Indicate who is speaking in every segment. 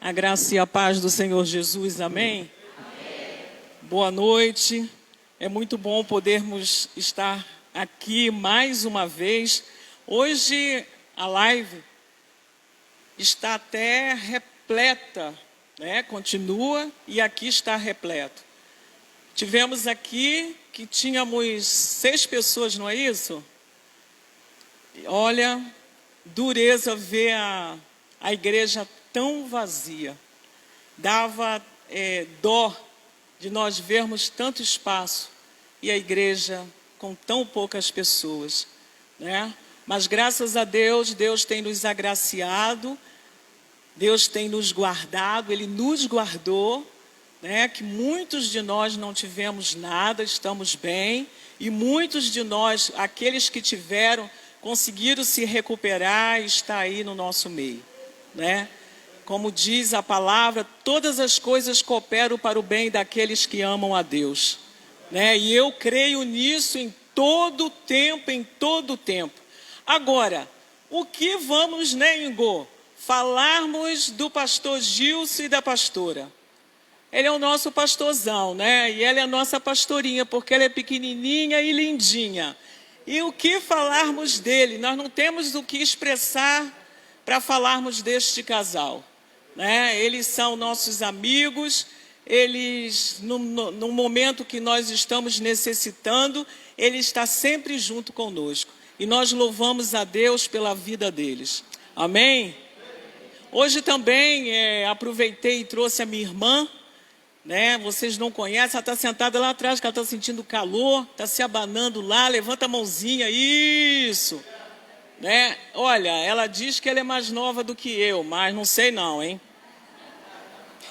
Speaker 1: A graça e a paz do Senhor Jesus, amém? Amém. Boa noite, é muito bom podermos estar aqui mais uma vez. Hoje a live está até repleta, né? Continua e aqui está repleto. Tivemos aqui que tínhamos 6 pessoas, não é isso? Olha, dureza ver a igreja tão vazia. Dava dó de nós vermos tanto espaço e a igreja com tão poucas pessoas, né? Mas graças a Deus, Deus tem nos agraciado, Deus tem nos guardado, Ele nos guardou, né? Que muitos de nós não tivemos nada, estamos bem, e muitos de nós, aqueles que tiveram, conseguiram se recuperar e está aí no nosso meio, né? Como diz a palavra, todas as coisas cooperam para o bem daqueles que amam a Deus, né? E eu creio nisso em todo tempo, em todo tempo. Agora, o que vamos, né, Ingô? Falarmos do pastor Gilson e da pastora. Ele é o nosso pastorzão, né? E ela é a nossa pastorinha, porque ela é pequenininha e lindinha. E o que falarmos dele? Nós não temos o que expressar para falarmos deste casal, né? Eles são nossos amigos, eles, no momento que nós estamos necessitando, ele está sempre junto conosco. E nós louvamos a Deus pela vida deles. Amém? Hoje também aproveitei e trouxe a minha irmã, né? Vocês não conhecem, ela está sentada lá atrás, que ela está sentindo calor, está se abanando lá, levanta a mãozinha, isso, né? Olha, ela diz que ela é mais nova do que eu, mas não sei não, hein?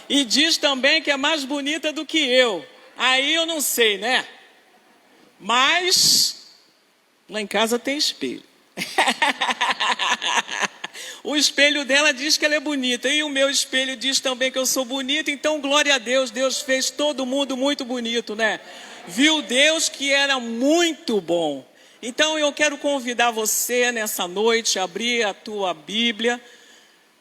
Speaker 1: E diz também que é mais bonita do que eu, aí eu não sei, né? Mas lá em casa tem espelho. O espelho dela diz que ela é bonita, e o meu espelho diz também que eu sou bonita, então glória a Deus, Deus fez todo mundo muito bonito, né? Viu Deus que era muito bom. Então eu quero convidar você nessa noite a abrir a tua Bíblia,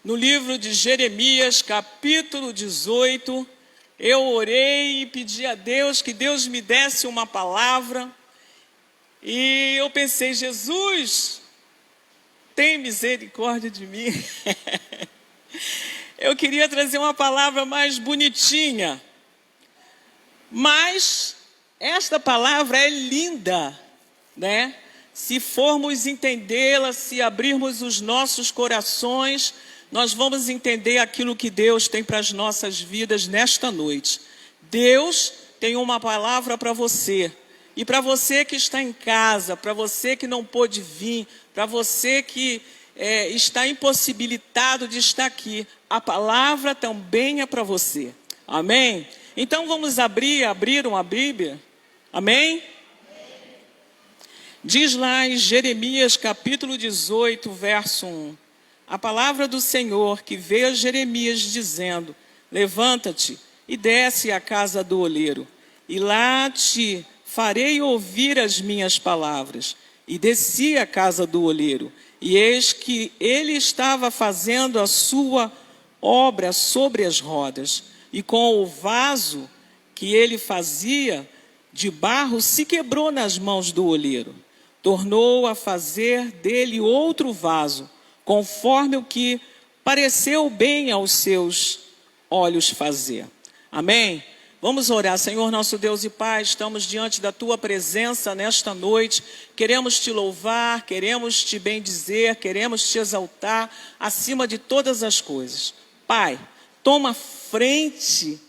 Speaker 1: no livro de Jeremias, capítulo 18, eu orei e pedi a Deus que Deus me desse uma palavra, e eu pensei, Jesus, tem misericórdia de mim. Eu queria trazer uma palavra mais bonitinha, mas esta palavra é linda, né? Se formos entendê-la, se abrirmos os nossos corações, nós vamos entender aquilo que Deus tem para as nossas vidas nesta noite. Deus tem uma palavra para você. E para você que está em casa, para você que não pôde vir, para você que está impossibilitado de estar aqui, a palavra também é para você. Amém? Então vamos abrir uma Bíblia. Amém? Diz lá em Jeremias capítulo 18, verso 1. A palavra do Senhor que veio a Jeremias dizendo: levanta-te e desce à casa do oleiro, e lá te farei ouvir as minhas palavras. E desci à casa do oleiro, e eis que ele estava fazendo a sua obra sobre as rodas, e com o vaso que ele fazia de barro se quebrou nas mãos do oleiro. Tornou a fazer dele outro vaso, conforme o que pareceu bem aos seus olhos fazer. Amém? Vamos orar. Senhor nosso Deus e Pai, estamos diante da Tua presença nesta noite, queremos Te louvar, queremos Te bendizer, queremos Te exaltar acima de todas as coisas. Pai, toma frente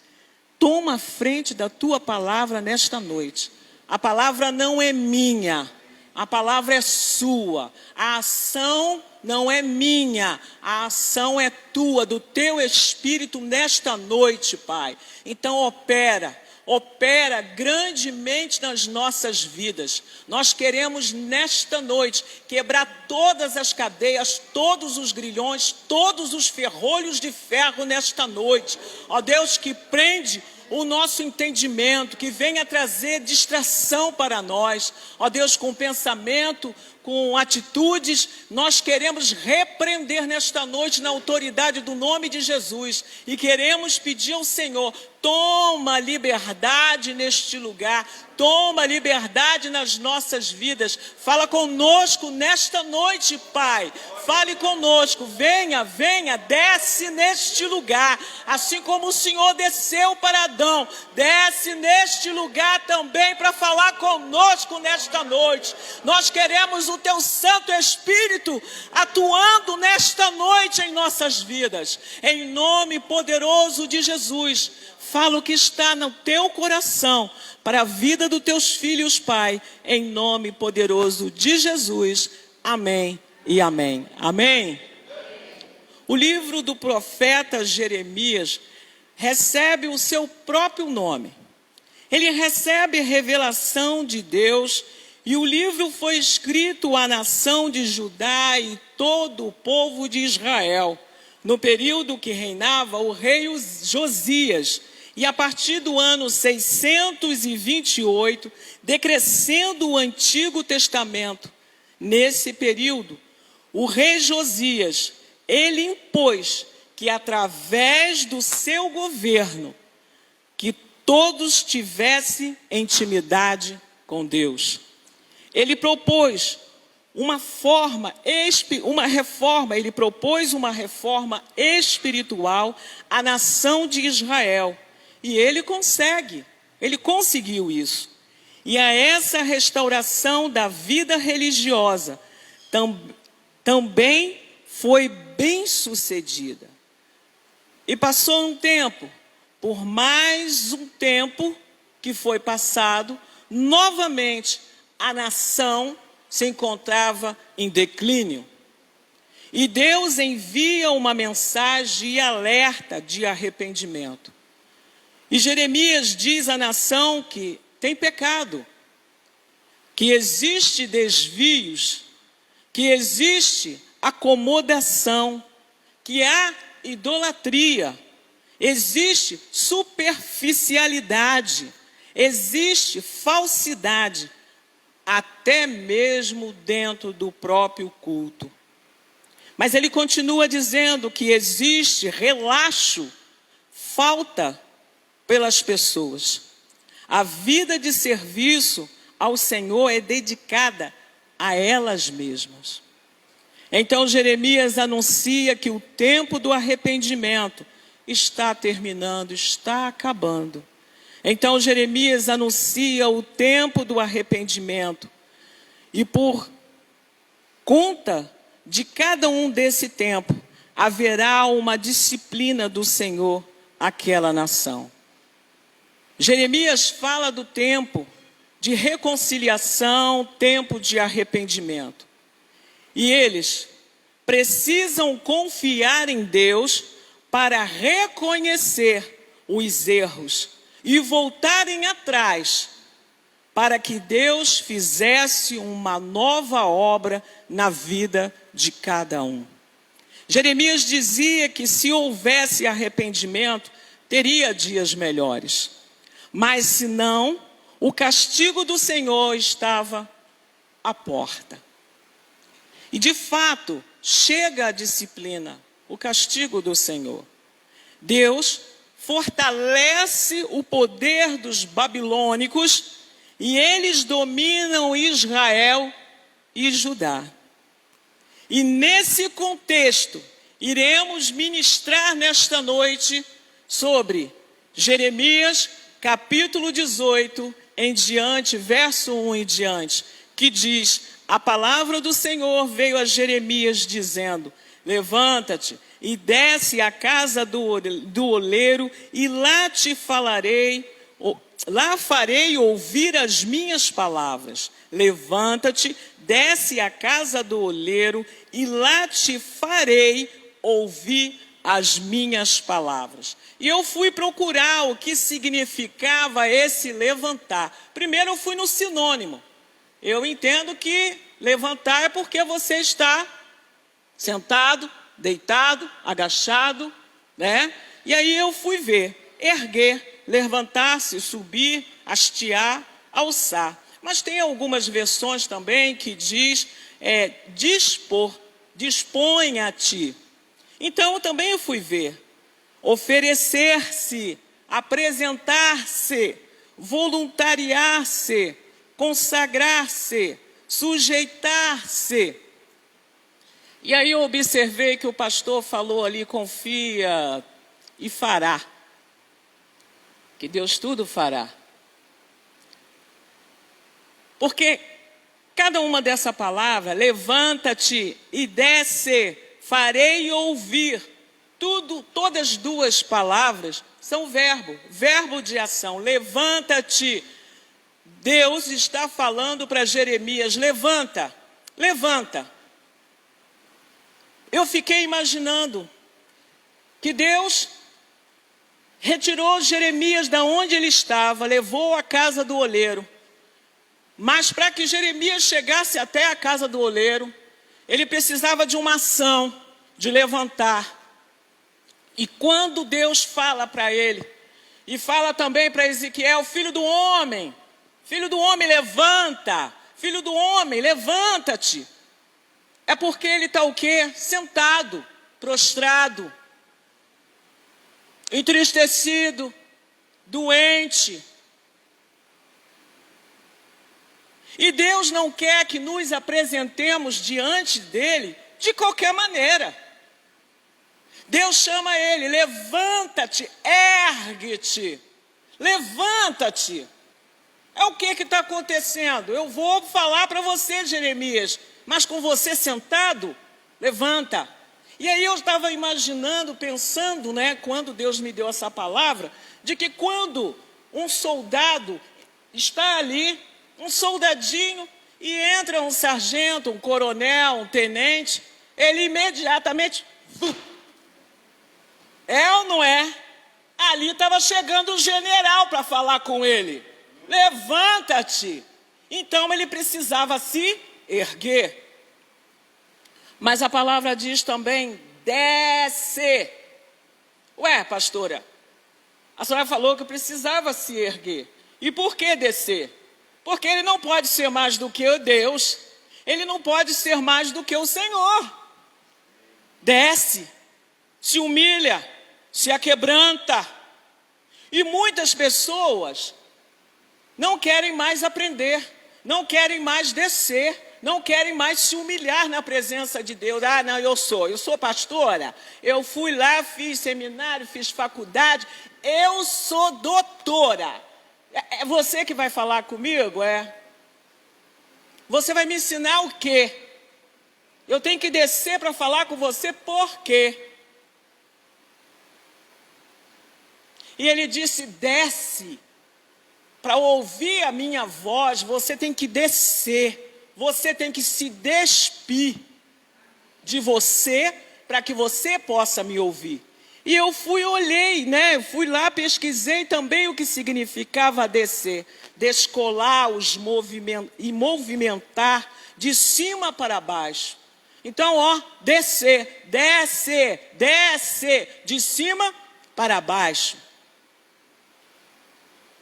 Speaker 1: da Tua palavra nesta noite. A palavra não é minha, a palavra é Sua, a ação não é minha, a ação é Tua, do Teu Espírito nesta noite, Pai. Então opera grandemente nas nossas vidas. Nós queremos nesta noite quebrar todas as cadeias, todos os grilhões, todos os ferrolhos de ferro nesta noite. Ó Deus, que prende o nosso entendimento, que venha trazer distração para nós. Ó Deus, com pensamento, com atitudes, nós queremos repreender nesta noite na autoridade do nome de Jesus e queremos pedir ao Senhor, toma liberdade neste lugar, toma liberdade nas nossas vidas, fala conosco nesta noite, Pai, fale conosco, venha, desce neste lugar, assim como o Senhor desceu para Adão, desce neste lugar também para falar conosco nesta noite. Nós queremos o Teu Santo Espírito atuando nesta noite em nossas vidas, em nome poderoso de Jesus. Fala o que está no teu coração para a vida dos teus filhos, Pai, em nome poderoso de Jesus. Amém e amém. Amém. O livro do profeta Jeremias recebe o seu próprio nome. Ele recebe revelação de Deus e o livro foi escrito à nação de Judá e todo o povo de Israel, no período que reinava o rei Josias. E a partir do ano 628, decrescendo o Antigo Testamento, nesse período, o rei Josias, ele impôs que através do seu governo, que todos tivessem intimidade com Deus. Ele propôs uma reforma espiritual à nação de Israel. E ele conseguiu isso. E a essa restauração da vida religiosa também foi bem sucedida. E passou um tempo, por mais um tempo que foi passado, novamente a nação se encontrava em declínio. E Deus envia uma mensagem e alerta de arrependimento. E Jeremias diz à nação que tem pecado, que existe desvios, que existe acomodação, que há idolatria, existe superficialidade, existe falsidade, até mesmo dentro do próprio culto. Mas ele continua dizendo que existe relaxo, falta pelas pessoas. A vida de serviço ao Senhor é dedicada a elas mesmas. Então Jeremias anuncia que o tempo do arrependimento está terminando, está acabando. Então Jeremias anuncia o tempo do arrependimento. E por conta de cada um desse tempo, haverá uma disciplina do Senhor àquela nação. Jeremias fala do tempo de reconciliação, tempo de arrependimento. E eles precisam confiar em Deus para reconhecer os erros e voltarem atrás, para que Deus fizesse uma nova obra na vida de cada um. Jeremias dizia que se houvesse arrependimento, teria dias melhores. Mas se não, o castigo do Senhor estava à porta. E de fato, chega a disciplina, o castigo do Senhor. Deus fortalece o poder dos babilônicos e eles dominam Israel e Judá. E nesse contexto, iremos ministrar nesta noite sobre Jeremias, capítulo 18, em diante, verso 1 em diante, que diz: a palavra do Senhor veio a Jeremias dizendo: levanta-te e desce à casa do oleiro, e lá farei ouvir as minhas palavras. Levanta-te, desce à casa do oleiro, e lá te farei ouvir as minhas palavras. E eu fui procurar o que significava esse levantar. Primeiro eu fui no sinônimo. Eu entendo que levantar é porque você está sentado, deitado, agachado, né? E aí eu fui ver, erguer, levantar-se, subir, hastear, alçar. Mas tem algumas versões também que diz dispor, dispõe a ti. Então eu também fui ver. Oferecer-se, apresentar-se, voluntariar-se, consagrar-se, sujeitar-se. E aí eu observei que o pastor falou ali, confia e fará. Que Deus tudo fará. Porque cada uma dessa palavra, levanta-te e desce, farei ouvir. Todas duas palavras são verbo de ação. Levanta-te. Deus está falando para Jeremias, levanta, levanta. Eu fiquei imaginando que Deus retirou Jeremias da onde ele estava, levou à casa do oleiro. Mas para que Jeremias chegasse até a casa do oleiro, ele precisava de uma ação, de levantar. E quando Deus fala para ele, e fala também para Ezequiel, filho do homem, levanta, filho do homem, levanta-te. É porque ele está o quê? Sentado, prostrado, entristecido, doente. E Deus não quer que nos apresentemos diante dele de qualquer maneira. Deus chama ele, levanta-te, ergue-te, levanta-te. É o que está acontecendo? Eu vou falar para você, Jeremias, mas com você sentado, levanta. E aí eu estava imaginando, pensando, quando Deus me deu essa palavra, de que quando um soldado está ali, um soldadinho, e entra um sargento, um coronel, um tenente, ele imediatamente... É ou não é? Ali estava chegando o general para falar com ele. Levanta-te. Então ele precisava se erguer. Mas a palavra diz também, desce. Ué, pastora, a senhora falou que precisava se erguer. E por que descer? Porque ele não pode ser mais do que Deus. Ele não pode ser mais do que o Senhor. Desce, se humilha, se aquebranta. E muitas pessoas não querem mais aprender, não querem mais descer, não querem mais se humilhar na presença de Deus. Ah, não, eu sou pastora, eu fui lá, fiz seminário, fiz faculdade, eu sou doutora. É você que vai falar comigo? Você vai me ensinar o quê? Eu tenho que descer para falar com você por quê? E ele disse, desce. Para ouvir a minha voz, você tem que descer. Você tem que se despir de você para que você possa me ouvir. E eu olhei, fui lá, pesquisei também o que significava descer. Descolar os movimentos e movimentar de cima para baixo. Então, descer, descer, descer, de cima para baixo.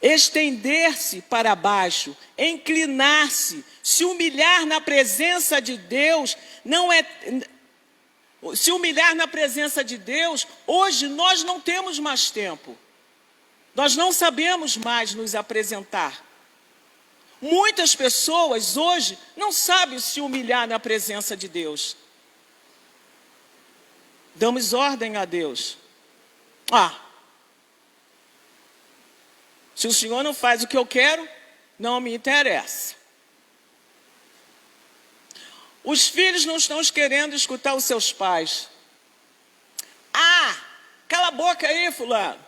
Speaker 1: Estender-se para baixo, inclinar-se, se humilhar na presença de Deus, se humilhar na presença de Deus, hoje nós não temos mais tempo. Nós não sabemos mais nos apresentar. Muitas pessoas hoje não sabem se humilhar na presença de Deus. Damos ordem a Deus. Se o Senhor não faz o que eu quero, não me interessa. Os filhos não estão querendo escutar os seus pais. Cala a boca aí, fulano.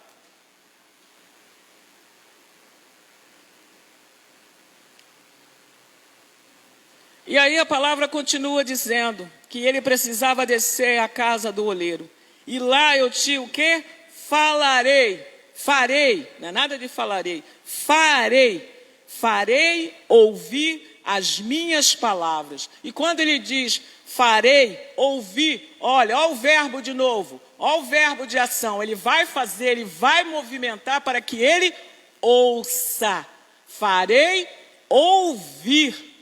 Speaker 1: E aí a palavra continua dizendo que ele precisava descer à casa do oleiro. E lá eu te o quê? Farei, não é nada de falarei, farei ouvir as minhas palavras. E quando ele diz farei ouvir, olha o verbo de novo, olha o verbo de ação, ele vai fazer, ele vai movimentar para que ele ouça. Farei ouvir.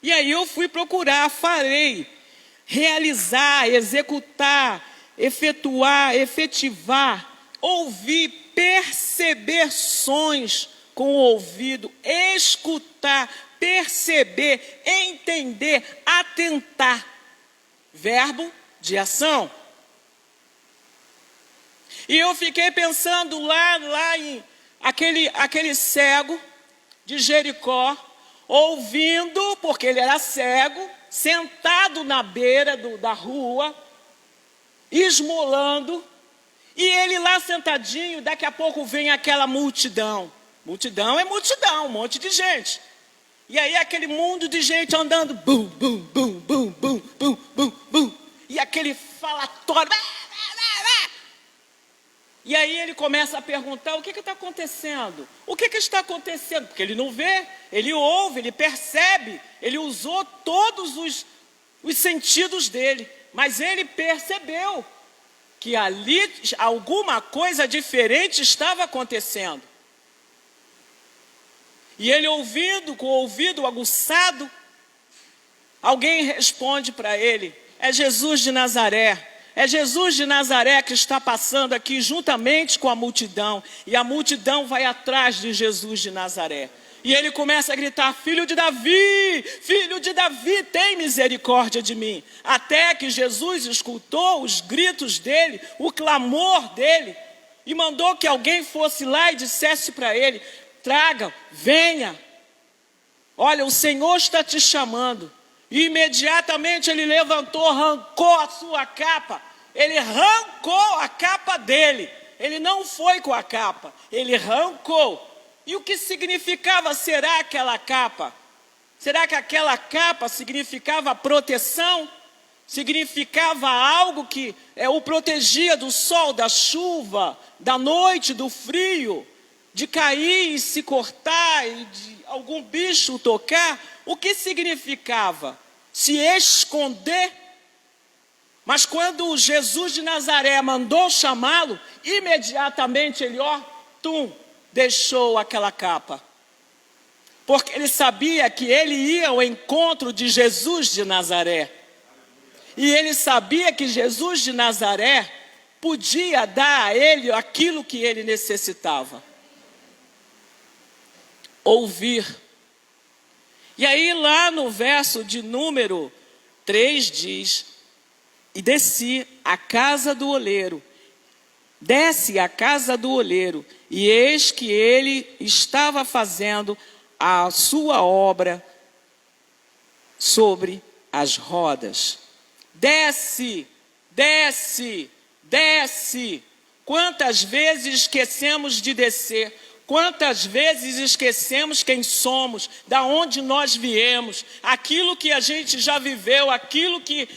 Speaker 1: E aí eu fui procurar, farei, realizar, executar, efetuar, efetivar, ouvir, perceber sons com o ouvido, escutar, perceber, entender, atentar. Verbo de ação. E eu fiquei pensando lá em aquele cego de Jericó, ouvindo, porque ele era cego, sentado na beira da rua, esmolando, e ele lá sentadinho, daqui a pouco vem aquela multidão. Multidão é multidão, um monte de gente. E aí aquele mundo de gente andando, bum, bum, bum, bum, bum, bum, bum, bum, e aquele falatório. E aí ele começa a perguntar, o que está acontecendo? O que está acontecendo? Porque ele não vê, ele ouve, ele percebe, ele usou todos os sentidos dele, mas ele percebeu que ali alguma coisa diferente estava acontecendo. E ele ouvindo, com o ouvido aguçado, alguém responde para ele, é Jesus de Nazaré. É Jesus de Nazaré que está passando aqui juntamente com a multidão. E a multidão vai atrás de Jesus de Nazaré. E ele começa a gritar, filho de Davi, tem misericórdia de mim. Até que Jesus escutou os gritos dele, o clamor dele. E mandou que alguém fosse lá e dissesse para ele, traga, venha. Olha, o Senhor está te chamando. E imediatamente ele levantou, arrancou a sua capa. Ele arrancou a capa dele. Ele não foi com a capa, ele arrancou. E o que significava será aquela capa? Será que aquela capa significava proteção? Significava algo que o protegia do sol, da chuva, da noite, do frio, de cair e se cortar e de algum bicho tocar? O que significava? Se esconder? Mas quando Jesus de Nazaré mandou chamá-lo, imediatamente ele, deixou aquela capa. Porque ele sabia que ele ia ao encontro de Jesus de Nazaré. E ele sabia que Jesus de Nazaré podia dar a ele aquilo que ele necessitava. Ouvir. E aí lá no verso de número 3 diz, e desce à casa do oleiro, e eis que ele estava fazendo a sua obra sobre as rodas. Desce. Quantas vezes esquecemos de descer? Quantas vezes esquecemos quem somos, da onde nós viemos, aquilo que a gente já viveu, aquilo que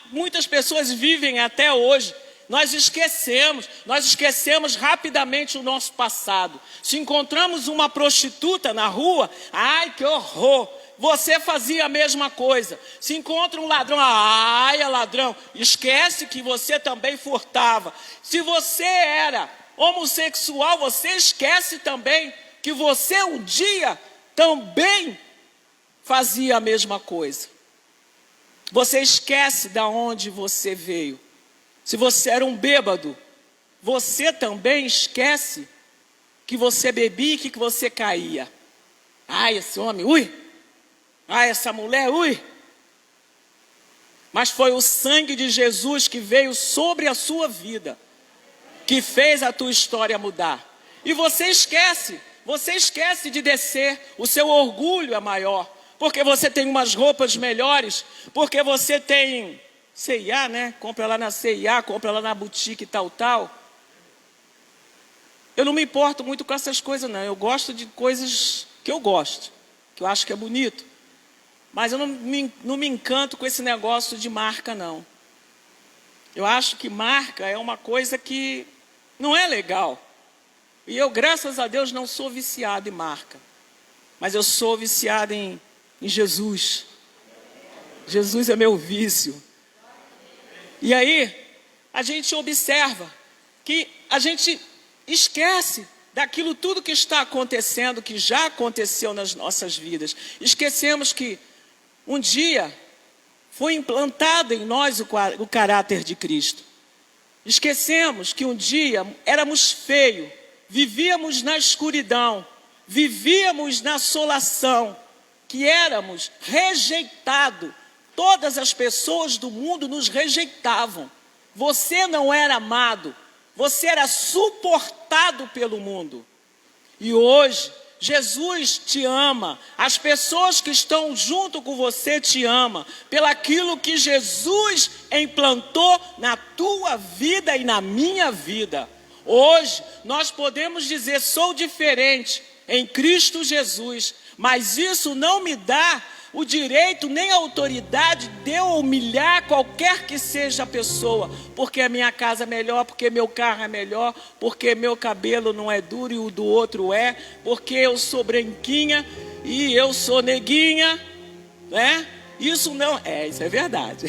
Speaker 1: muitas pessoas vivem até hoje. Nós esquecemos rapidamente o nosso passado. Se encontramos uma prostituta na rua, ai que horror, você fazia a mesma coisa. Se encontra um ladrão, ai é ladrão, esquece que você também furtava. Se você era homossexual, você esquece também que você um dia também fazia a mesma coisa. Você esquece de onde você veio. Se você era um bêbado, você também esquece que você bebia e que você caía. Ai, esse homem, ui! Ai, essa mulher, ui! Mas foi o sangue de Jesus que veio sobre a sua vida, que fez a tua história mudar. E você esquece de descer, o seu orgulho é maior, porque você tem umas roupas melhores, porque você tem C&A, né? Compra lá na C&A, compra lá na boutique tal. Eu não me importo muito com essas coisas, não. Eu gosto de coisas que eu gosto, que eu acho que é bonito. Mas eu não me encanto com esse negócio de marca, não. Eu acho que marca é uma coisa que não é legal. E eu, graças a Deus, não sou viciado em marca. Mas eu sou viciado em Jesus. Jesus é meu vício. E aí, a gente observa que a gente esquece daquilo tudo que está acontecendo, que já aconteceu nas nossas vidas. Esquecemos que um dia foi implantado em nós o caráter de Cristo. Esquecemos que um dia éramos feios, vivíamos na escuridão, vivíamos na assolação, que éramos rejeitados. Todas as pessoas do mundo nos rejeitavam. Você não era amado, você era suportado pelo mundo. E hoje, Jesus te ama, as pessoas que estão junto com você te amam, pelaquilo que Jesus implantou na tua vida e na minha vida. Hoje, nós podemos dizer, sou diferente em Cristo Jesus, mas isso não me dá o direito nem a autoridade de eu humilhar qualquer que seja a pessoa, porque a minha casa é melhor, porque meu carro é melhor, porque meu cabelo não é duro e o do outro é, porque eu sou branquinha e eu sou neguinha, né? Isso não é, isso é verdade.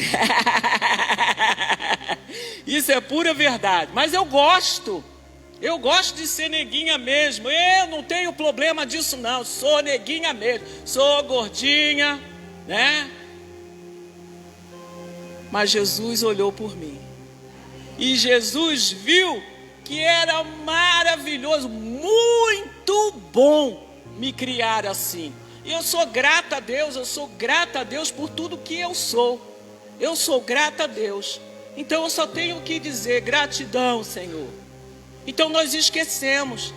Speaker 1: Isso é pura verdade, mas eu gosto de ser neguinha mesmo. Eu não tenho problema disso não. Sou neguinha mesmo. Sou gordinha, né? Mas Jesus olhou por mim. E Jesus viu que era maravilhoso, muito bom me criar assim. E eu sou grata a Deus, por tudo que eu sou. Eu sou grata a Deus. Então eu só tenho que dizer gratidão, Senhor. Então nós esquecemos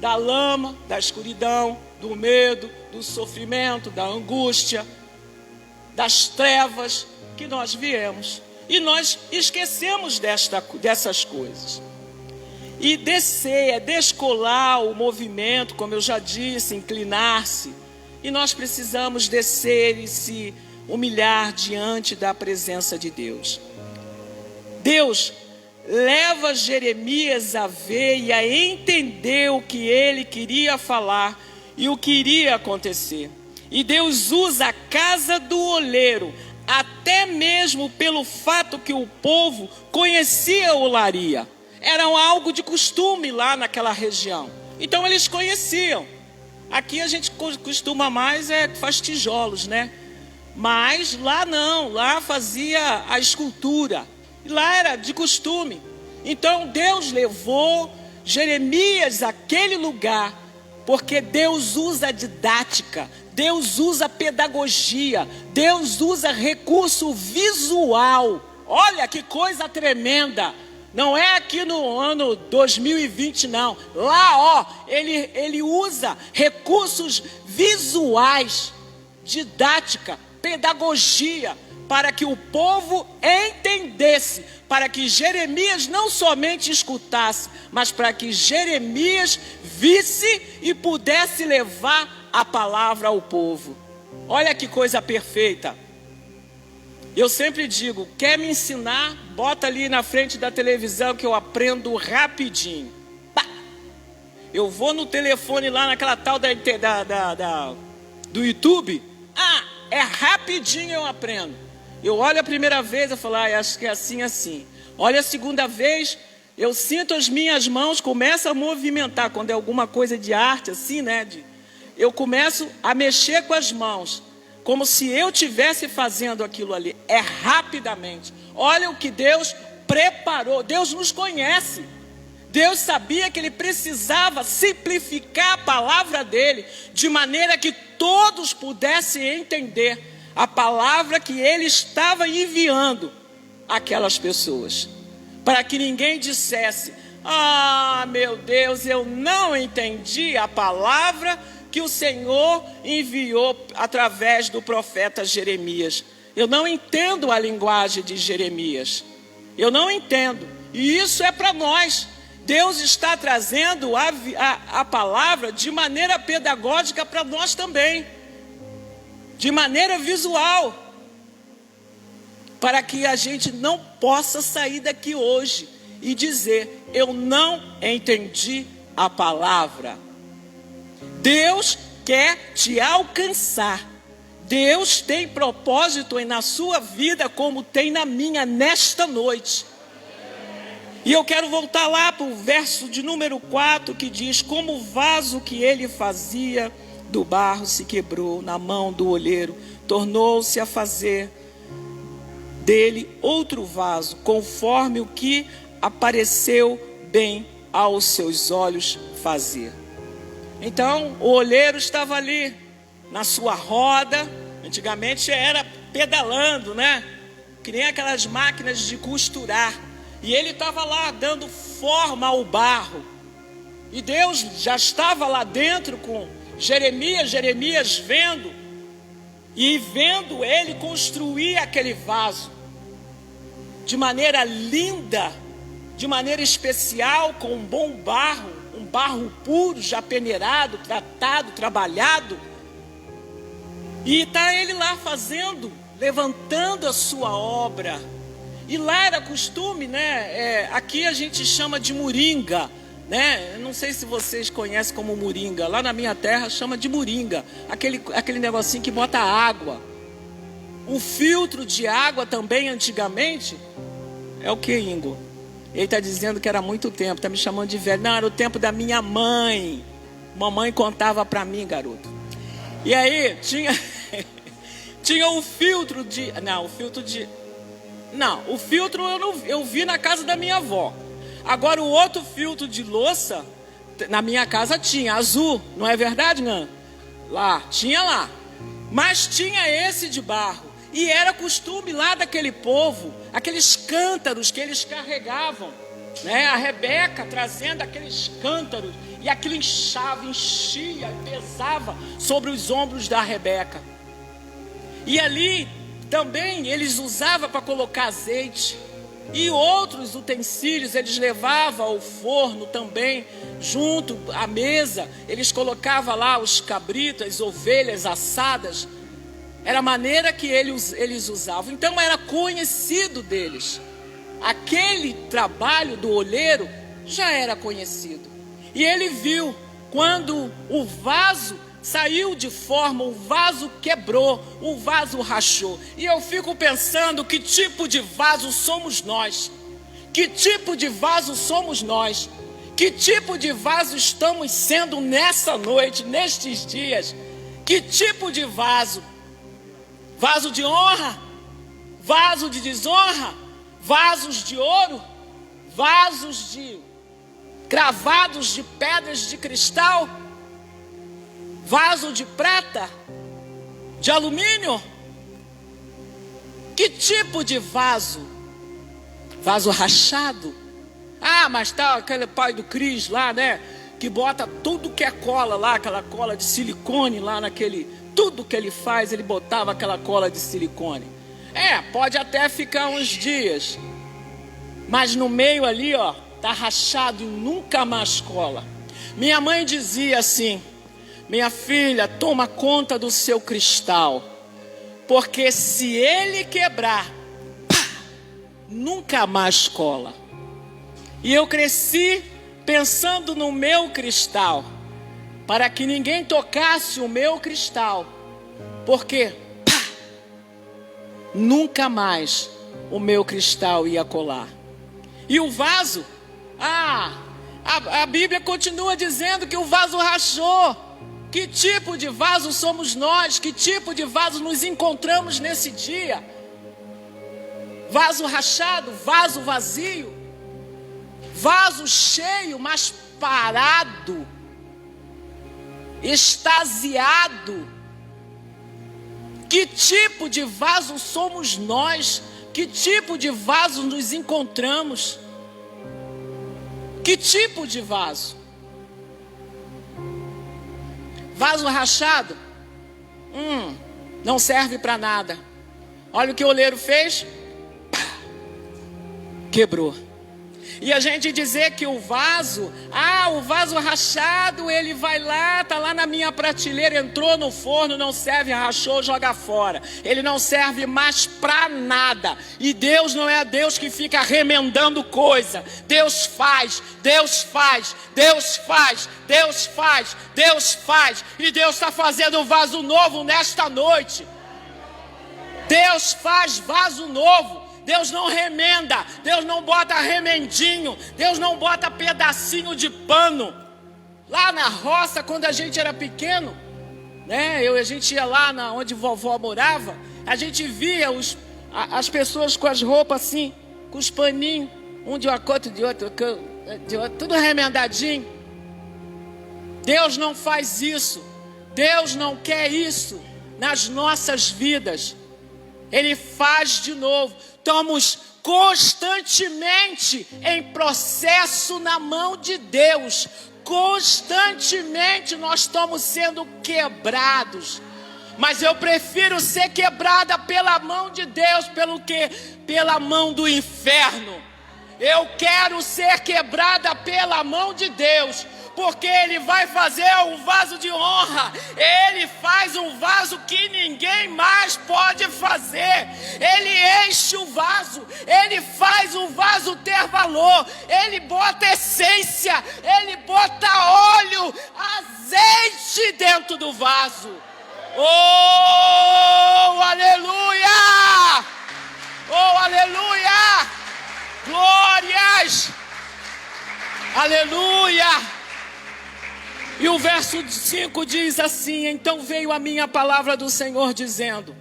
Speaker 1: da lama, da escuridão, do medo, do sofrimento, da angústia, das trevas que nós viemos. E nós esquecemos dessas coisas. E descer, é descolar o movimento, como eu já disse, inclinar-se. E nós precisamos descer e se humilhar diante da presença de Deus. Deus leva Jeremias a ver e a entender o que ele queria falar e o que iria acontecer. E Deus usa a casa do oleiro, até mesmo pelo fato que o povo conhecia a olaria. Era algo de costume lá naquela região. Então eles conheciam. Aqui a gente costuma mais, faz tijolos, né? Mas lá não, lá fazia a escultura. Lá era de costume. Então Deus levou Jeremias àquele lugar, porque Deus usa didática, Deus usa pedagogia, Deus usa recurso visual. Olha que coisa tremenda. Não é aqui no ano 2020 não. Lá, ele usa recursos visuais, didática, pedagogia, para que o povo entendesse, para que Jeremias não somente escutasse, mas para que Jeremias visse e pudesse levar a palavra ao povo. Olha que coisa perfeita. Eu sempre digo, quer me ensinar? Bota ali na frente da televisão que eu aprendo rapidinho. Pá! Eu vou no telefone lá naquela tal do YouTube. É rapidinho eu aprendo. Eu olho a primeira vez, eu falo, acho que é assim, assim. Olha a segunda vez, eu sinto as minhas mãos, começam a movimentar. Quando é alguma coisa de arte, assim, né? Eu começo a mexer com as mãos, como se eu estivesse fazendo aquilo ali. É rapidamente. Olha o que Deus preparou. Deus nos conhece. Deus sabia que Ele precisava simplificar a palavra dEle, de maneira que todos pudessem entender a palavra que Ele estava enviando àquelas pessoas, para que ninguém dissesse, meu Deus, eu não entendi a palavra que o Senhor enviou através do profeta Jeremias. Eu não entendo a linguagem de Jeremias, eu não entendo, e isso é para nós. Deus está trazendo a palavra de maneira pedagógica para nós também, de maneira visual, para que a gente não possa sair daqui hoje e dizer, eu não entendi a palavra. Deus quer te alcançar. Deus tem propósito na sua vida como tem na minha nesta noite. E eu quero voltar lá para o verso de número 4, que diz: como o vaso que ele fazia do barro se quebrou na mão do olheiro, tornou-se a fazer dele outro vaso, conforme o que apareceu bem aos seus olhos fazer. Então o olheiro estava ali na sua roda. Antigamente era pedalando, né? Que nem aquelas máquinas de costurar. E ele estava lá dando forma ao barro. E Deus já estava lá dentro com Jeremias vendo. E vendo ele construir aquele vaso de maneira linda, de maneira especial, com um bom barro, um barro puro, já peneirado, tratado, trabalhado. E está ele lá fazendo, levantando a sua obra. E lá era costume, né? Aqui a gente chama de moringa, né? Não sei se vocês conhecem como moringa. Lá na minha terra chama de moringa. Aquele negocinho que bota água. O filtro de água também antigamente é o que, Ingo? Ele está dizendo que era muito tempo, está me chamando de velho. Não, era o tempo da minha mãe. Mamãe contava para mim, garoto. E aí tinha o filtro de... Não, o filtro eu vi na casa da minha avó. Agora o outro filtro de louça, na minha casa tinha, azul, não é verdade, Nan? Lá, tinha lá. Mas tinha esse de barro. E era costume lá daquele povo, aqueles cântaros que eles carregavam, né? A Rebeca trazendo aqueles cântaros, e aquilo inchava, enchia, pesava sobre os ombros da Rebeca. E ali também eles usavam para colocar azeite. E outros utensílios eles levavam ao forno também, junto à mesa. Eles colocavam lá os cabritos, as ovelhas assadas. Era a maneira que eles usavam. Então era conhecido deles. Aquele trabalho do olheiro já era conhecido. E ele viu quando o vaso saiu de forma, o vaso quebrou, o vaso rachou. E eu fico pensando, que tipo de vaso somos nós? Que tipo de vaso somos nós? Que tipo de vaso estamos sendo nessa noite, nestes dias? Que tipo de vaso? Vaso de honra? Vaso de desonra? Vasos de ouro? Vasos cravados de pedras de cristal? Vaso de prata? De alumínio? Que tipo de vaso? Vaso rachado? Ah, mas tá aquele pai do Cris lá, né? Que bota tudo que é cola lá, aquela cola de silicone lá naquele... Tudo que ele faz, ele botava aquela cola de silicone. Pode até ficar uns dias. Mas no meio ali, ó, tá rachado e nunca mais cola. Minha mãe dizia assim: minha filha, toma conta do seu cristal, porque se ele quebrar, pá, nunca mais cola. E eu cresci pensando no meu cristal, para que ninguém tocasse o meu cristal, porque pá, nunca mais o meu cristal ia colar. E o vaso, a Bíblia continua dizendo que o vaso rachou. Que tipo de vaso somos nós? Que tipo de vaso nos encontramos nesse dia? Vaso rachado, vaso vazio, vaso cheio, mas parado, extasiado. Que tipo de vaso somos nós? Que tipo de vaso nos encontramos? Que tipo de vaso? Vaso rachado? Não serve para nada. Olha o que o oleiro fez. Pá, quebrou. E a gente dizer que o vaso rachado, ele vai lá, tá lá na minha prateleira, entrou no forno, não serve, rachou, joga fora. Ele não serve mais para nada. E Deus não é Deus que fica remendando coisa. Deus faz, Deus faz, Deus faz, Deus faz, Deus faz. E Deus está fazendo um vaso novo nesta noite. Deus faz vaso novo. Deus não remenda, Deus não bota remendinho, Deus não bota pedacinho de pano. Lá na roça, quando a gente era pequeno, né? A gente ia lá onde vovó morava, a gente via as pessoas com as roupas assim, com os paninhos, um de uma cor, de outro, tudo remendadinho. Deus não faz isso. Deus não quer isso nas nossas vidas. Ele faz de novo. Estamos constantemente em processo na mão de Deus. Constantemente nós estamos sendo quebrados. Mas eu prefiro ser quebrada pela mão de Deus, pela mão do inferno. Eu quero ser quebrada pela mão de Deus, porque Ele vai fazer um vaso de honra. Ele faz um vaso que ninguém mais pode fazer. Ele enche o vaso, Ele faz o vaso ter valor. Ele bota essência, Ele bota óleo, azeite dentro do vaso. Oh, aleluia! Oh, aleluia! Glórias! Aleluia! E o verso 5 diz assim: então veio a minha palavra do Senhor dizendo: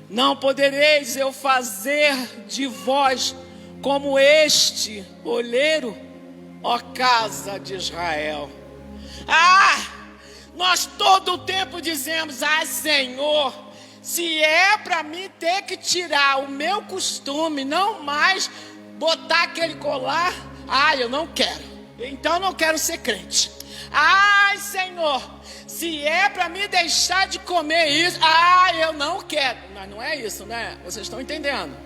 Speaker 1: não podereis eu fazer de vós como este olheiro, ó casa de Israel. Nós todo o tempo dizemos: Senhor, se é para mim ter que tirar o meu costume, não mais botar aquele colar, eu não quero, então eu não quero ser crente. Senhor, se é para me deixar de comer isso, eu não quero. Mas não é isso, né? Vocês estão entendendo?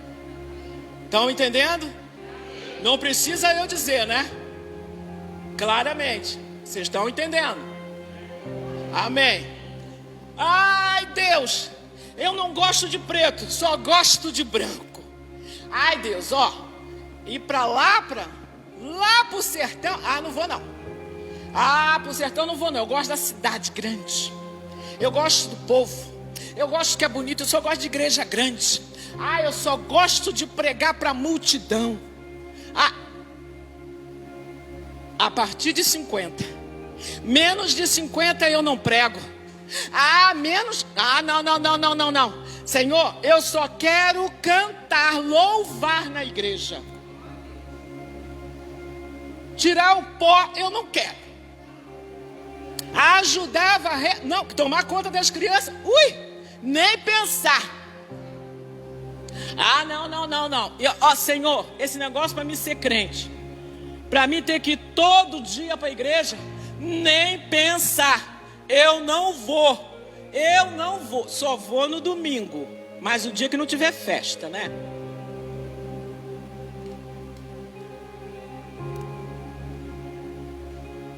Speaker 1: Estão entendendo? Não precisa eu dizer, né? Claramente, vocês estão entendendo? Amém. Deus, eu não gosto de preto, só gosto de branco. Deus, ir para lá pro sertão, não vou não. Pro sertão não vou não, eu gosto da cidade grande. Eu gosto do povo, eu gosto que é bonito, eu só gosto de igreja grande. Eu só gosto de pregar para multidão. A partir de 50, menos de 50 eu não prego. Não. Senhor, eu só quero cantar, louvar na igreja. Tirar o pó, eu não quero. Ajudar a não, tomar conta das crianças, nem pensar. Não. Senhor, esse negócio para mim ser crente, para mim ter que ir todo dia para a igreja, nem pensar. Eu não vou, só vou no domingo, mas o dia que não tiver festa, né?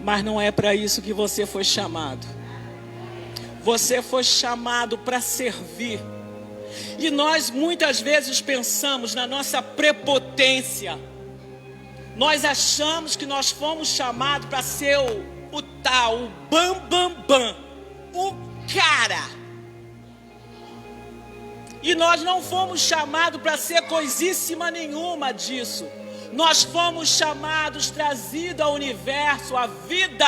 Speaker 1: Mas não é para isso que você foi chamado. Você foi chamado para servir. E nós muitas vezes pensamos na nossa prepotência. Nós achamos que nós fomos chamados para ser o bam, o cara. E nós não fomos chamados para ser coisíssima nenhuma disso. Nós fomos chamados, trazidos ao universo, à vida,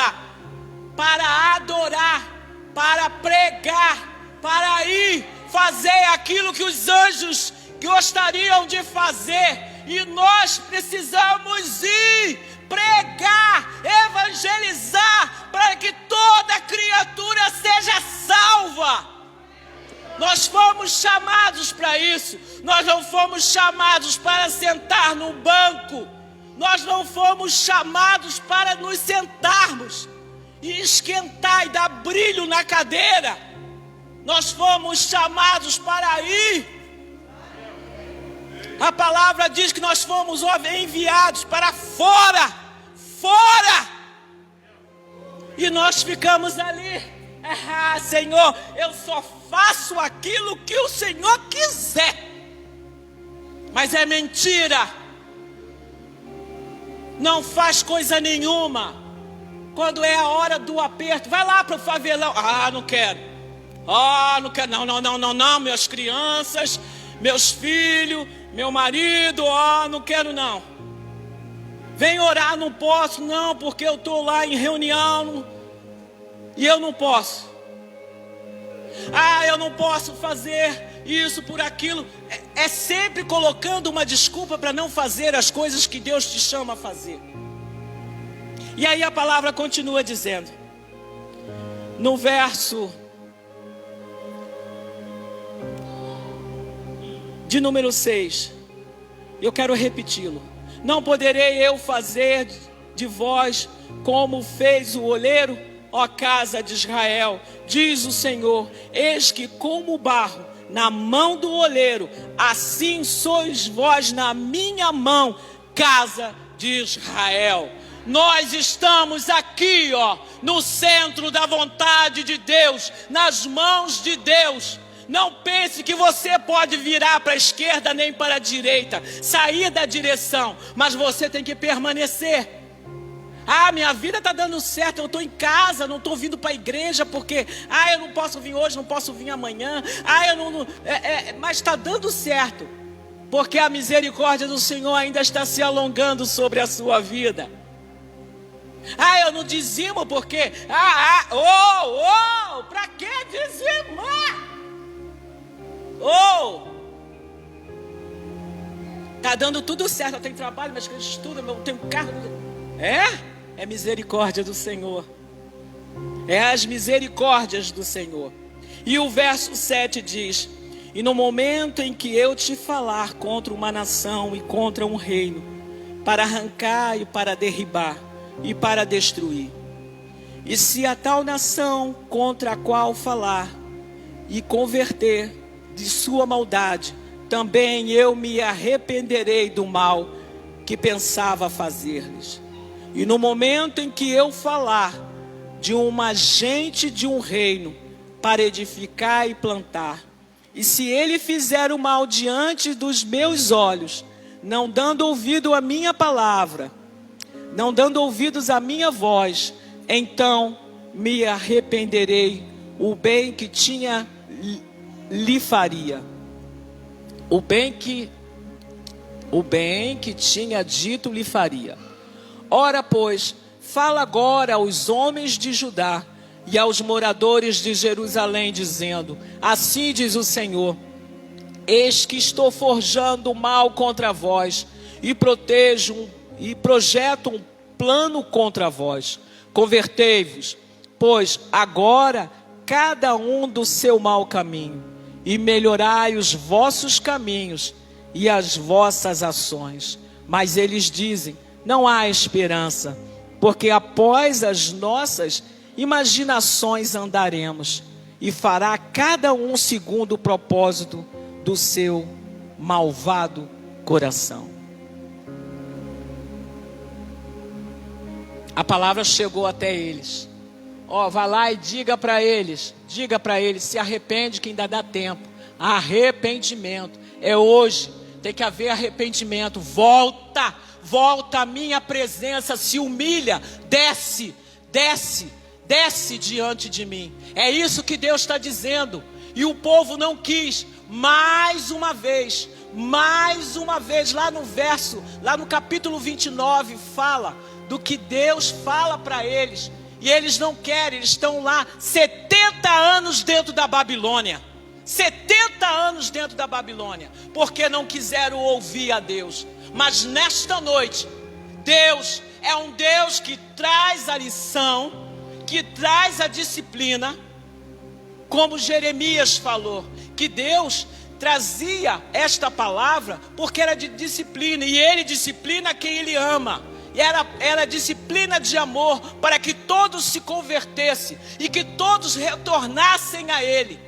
Speaker 1: para adorar, para pregar, para ir fazer aquilo que os anjos gostariam de fazer. E nós precisamos ir, pregar, evangelizar, para que toda criatura seja salva. Nós fomos chamados para isso. Nós não fomos chamados para sentar no banco. Nós não fomos chamados para nos sentarmos e esquentar e dar brilho na cadeira. Nós fomos chamados para ir. A palavra diz que nós fomos enviados para fora. E nós ficamos ali. Senhor, eu só faço aquilo que o Senhor quiser. Mas é mentira. Não faz coisa nenhuma. Quando é a hora do aperto, vai lá para o favelão. Não quero. Não quero. Não. Minhas crianças, meus filhos, Meu marido, não quero não. Vem orar, não posso não, porque eu estou lá em reunião e eu não posso. Eu não posso fazer isso por aquilo. É sempre colocando uma desculpa para não fazer as coisas que Deus te chama a fazer. E aí a palavra continua dizendo, no verso de número 6, eu quero repeti-lo. Não poderei eu fazer de vós como fez o oleiro, ó casa de Israel, diz o Senhor, eis que como barro na mão do oleiro, assim sois vós na minha mão, casa de Israel. Nós estamos aqui, no centro da vontade de Deus, nas mãos de Deus. Não pense que você pode virar para a esquerda nem para a direita, sair da direção, mas você tem que permanecer. Minha vida está dando certo, eu estou em casa, não estou vindo para a igreja porque, eu não posso vir hoje, não posso vir amanhã, mas está dando certo, porque a misericórdia do Senhor ainda está se alongando sobre a sua vida. Eu não dizimo porque, para que dizimar? Tá dando tudo certo, eu tenho trabalho, mas eu estudo, eu tenho carro. É misericórdia do Senhor. É as misericórdias do Senhor. E o verso 7 diz, e no momento em que eu te falar contra uma nação e contra um reino, para arrancar e para derribar, e para destruir. E se a tal nação contra a qual falar e converter de sua maldade, também eu me arrependerei do mal que pensava fazer-lhes. E no momento em que eu falar de uma gente de um reino para edificar e plantar, e se ele fizer o mal diante dos meus olhos, não dando ouvido à minha palavra, não dando ouvidos à minha voz, então me arrependerei, o bem que tinha lhe faria. O bem que tinha dito lhe faria. Ora, pois, fala agora aos homens de Judá e aos moradores de Jerusalém, dizendo, assim diz o Senhor, eis que estou forjando o mal contra vós, e projeto um plano contra vós. Convertei-vos, pois agora cada um do seu mau caminho, e melhorai os vossos caminhos e as vossas ações. Mas eles dizem, não há esperança, porque após as nossas imaginações andaremos, e fará cada um segundo o propósito do seu malvado coração. A palavra chegou até eles. Vá lá e diga para eles, se arrepende que ainda dá tempo. Arrependimento, é hoje, tem que haver arrependimento. Volta à minha presença, se humilha, desce diante de mim. É isso que Deus está dizendo. E o povo não quis. Mais uma vez, lá no capítulo 29, fala do que Deus fala para eles. E eles não querem, eles estão lá 70 anos dentro da Babilônia. 70 anos dentro da Babilônia, porque não quiseram ouvir a Deus. Mas nesta noite, Deus é um Deus que traz a lição, que traz a disciplina, como Jeremias falou, que Deus trazia esta palavra porque era de disciplina, e Ele disciplina quem Ele ama. E era disciplina de amor para que todos se convertessem e que todos retornassem a Ele.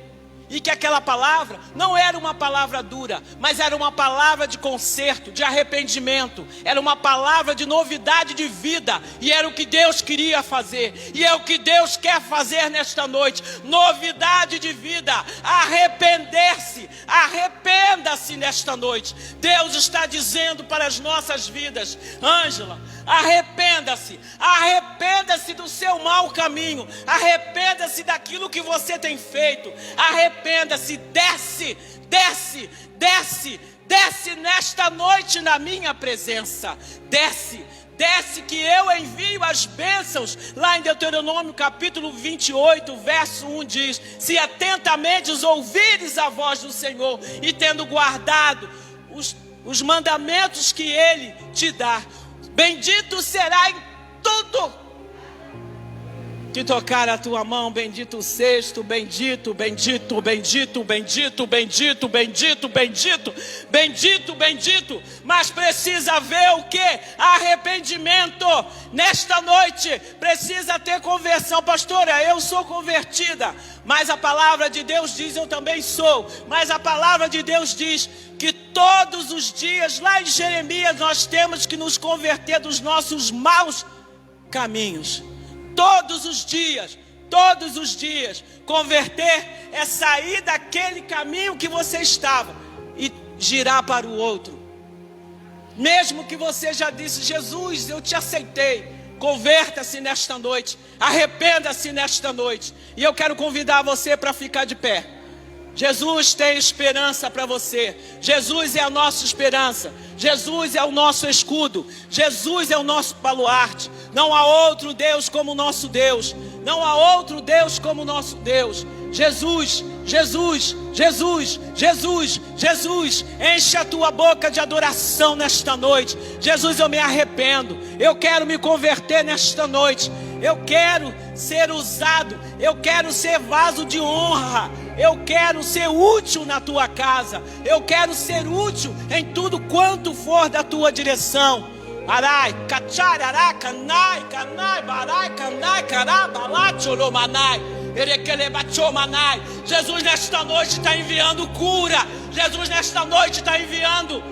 Speaker 1: E que aquela palavra não era uma palavra dura, mas era uma palavra de conserto, de arrependimento. Era uma palavra de novidade de vida. E era o que Deus queria fazer. E é o que Deus quer fazer nesta noite. Novidade de vida. Arrepender-se. Arrependa-se nesta noite. Deus está dizendo para as nossas vidas, Ângela, arrependa-se. Arrependa-se do seu mau caminho. Arrependa-se daquilo que você tem feito. Arrependa-se, desce desce nesta noite na minha presença. Desce que eu envio as bênçãos. Lá em Deuteronômio capítulo 28, verso 1 diz: se atentamente ouvires a voz do Senhor e tendo guardado os mandamentos que Ele te dá, bendito será em tudo que tocar a tua mão. Bendito sejas tu, bendito, bendito, bendito, bendito, bendito, bendito, bendito, bendito, bendito. Mas precisa ver o que? Arrependimento. Nesta noite precisa ter conversão. Pastora, eu sou convertida, mas a palavra de Deus diz, eu também sou, mas a palavra de Deus diz que todos os dias, lá em Jeremias, nós temos que nos converter dos nossos maus caminhos. Todos os dias, converter é sair daquele caminho que você estava e girar para o outro. Mesmo que você já disse: Jesus, eu te aceitei, converta-se nesta noite, arrependa-se nesta noite. E eu quero convidar você para ficar de pé. Jesus tem esperança para você. Jesus é a nossa esperança. Jesus é o nosso escudo. Jesus é o nosso baluarte. Não há outro Deus como o nosso Deus. Não há outro Deus como o nosso Deus. Jesus, Jesus, Jesus, Jesus, Jesus, enche a tua boca de adoração nesta noite. Jesus, eu me arrependo. Eu quero me converter nesta noite. Eu quero ser usado. Eu quero ser vaso de honra. Eu quero ser útil na tua casa. Eu quero ser útil em tudo quanto for da tua direção. Arai, cachar, aracanai, canai, barai, canai, carabalá, choromanai, erequelebachomanai. Jesus nesta noite está enviando cura. Jesus nesta noite está enviando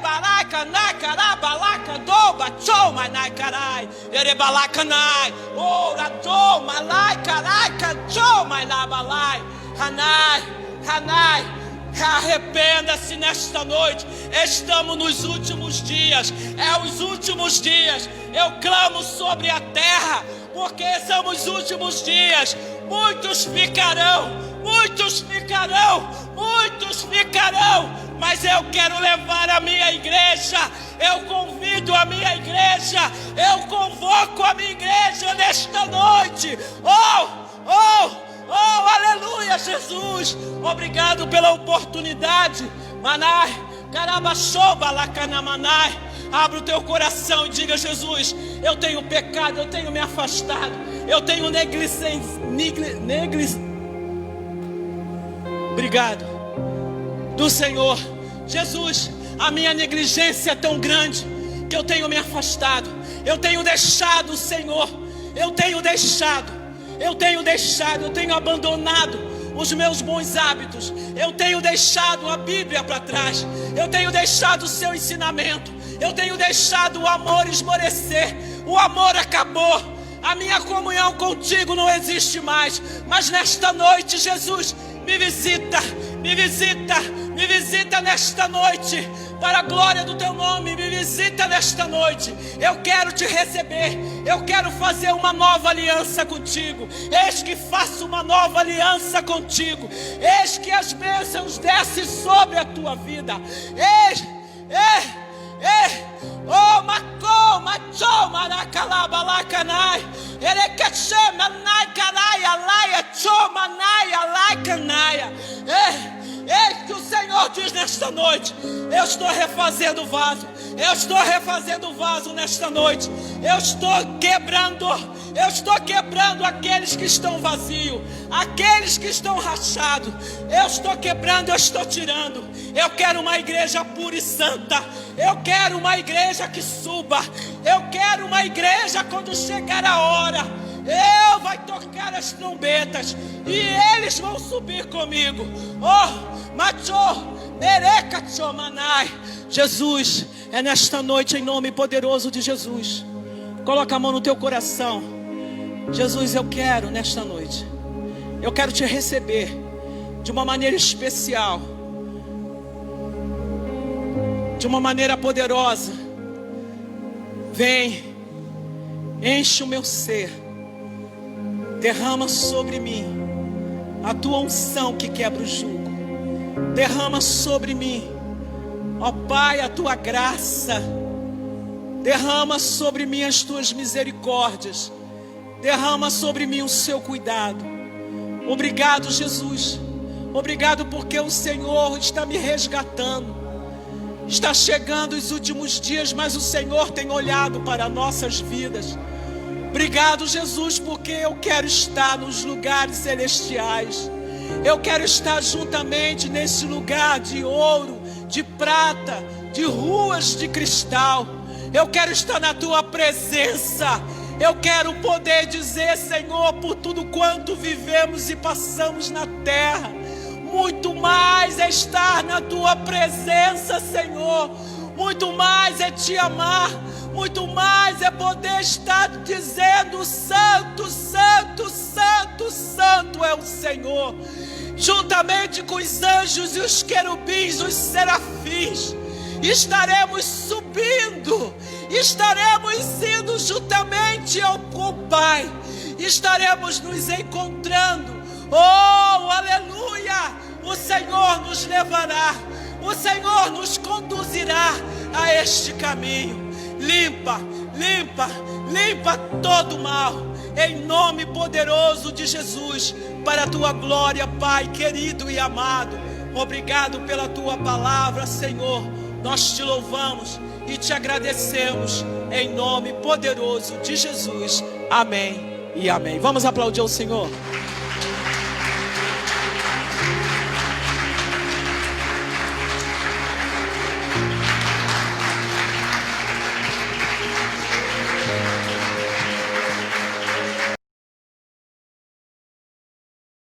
Speaker 1: barai, canai, carabalaca, doba, chomanai, carai, erebalacanai, oradô, malai, carai, cachomai, labalai, hanai, hanai. Arrependa-se nesta noite. Estamos nos últimos dias. É os últimos dias. Eu clamo sobre a terra, porque são os últimos dias. Muitos ficarão, muitos ficarão, muitos ficarão. Mas eu quero levar a minha igreja. Eu convido a minha igreja. Eu convoco a minha igreja nesta noite. Oh, aleluia, Jesus. Obrigado pela oportunidade. Manai, carabachoba, lacanamanai. Abra o teu coração e diga: Jesus, eu tenho pecado, eu tenho me afastado, eu tenho Obrigado do Senhor. Jesus, a minha negligência é tão grande que eu tenho me afastado. Eu tenho deixado o Senhor. Eu tenho abandonado os meus bons hábitos. Eu tenho deixado a Bíblia para trás. Eu tenho deixado o seu ensinamento. Eu tenho deixado o amor esmorecer. O amor acabou. A minha comunhão contigo não existe mais. Mas nesta noite, Jesus, me visita, me visita, me visita nesta noite. Para a glória do teu nome, me visita nesta noite. Eu quero te receber. Eu quero fazer uma nova aliança contigo. Eis que faço uma nova aliança contigo. Eis que as bênçãos descem sobre a tua vida. Oh, macô, machô, maracalabalacanai. Erequechemanai, carai, alaia, chomanai, alaicanaia. Eis que o Senhor diz nesta noite: eu estou refazendo o vaso. Eu estou refazendo o vaso nesta noite. Eu estou quebrando aqueles que estão vazios, aqueles que estão rachados. Eu estou quebrando, eu estou tirando. Eu quero uma igreja pura e santa. Eu quero uma igreja que suba. Eu quero uma igreja, quando chegar a hora, eu vai tocar as trombetas e eles vão subir comigo. Oh, macho, mereca chomanai. Jesus, é nesta noite, em nome poderoso de Jesus. Coloca a mão no teu coração. Jesus, eu quero nesta noite, eu quero te receber de uma maneira especial, de uma maneira poderosa. Vem, enche o meu ser, derrama sobre mim a tua unção que quebra o jugo. Derrama sobre mim, ó Pai, a tua graça. Derrama sobre mim as tuas misericórdias. Derrama sobre mim o seu cuidado. Obrigado, Jesus. Obrigado porque o Senhor está me resgatando. Está chegando os últimos dias, mas o Senhor tem olhado para nossas vidas. Obrigado, Jesus, porque eu quero estar nos lugares celestiais. Eu quero estar juntamente nesse lugar de ouro, de prata, de ruas de cristal. Eu quero estar na tua presença. Eu quero poder dizer, Senhor, por tudo quanto vivemos e passamos na terra, muito mais é estar na tua presença, Senhor. Muito mais é te amar. Muito mais é poder estar dizendo: Santo, Santo, Santo, Santo é o Senhor. Juntamente com os anjos e os querubins, os serafins, estaremos subindo, estaremos indo juntamente ao Pai, estaremos nos encontrando. Oh, aleluia! O Senhor nos levará, o Senhor nos conduzirá a este caminho. Limpa, limpa, limpa todo o mal, em nome poderoso de Jesus, para a tua glória, Pai querido e amado. Obrigado pela tua palavra, Senhor. Nós te louvamos e te agradecemos, em nome poderoso de Jesus. Amém e amém. Vamos aplaudir o Senhor.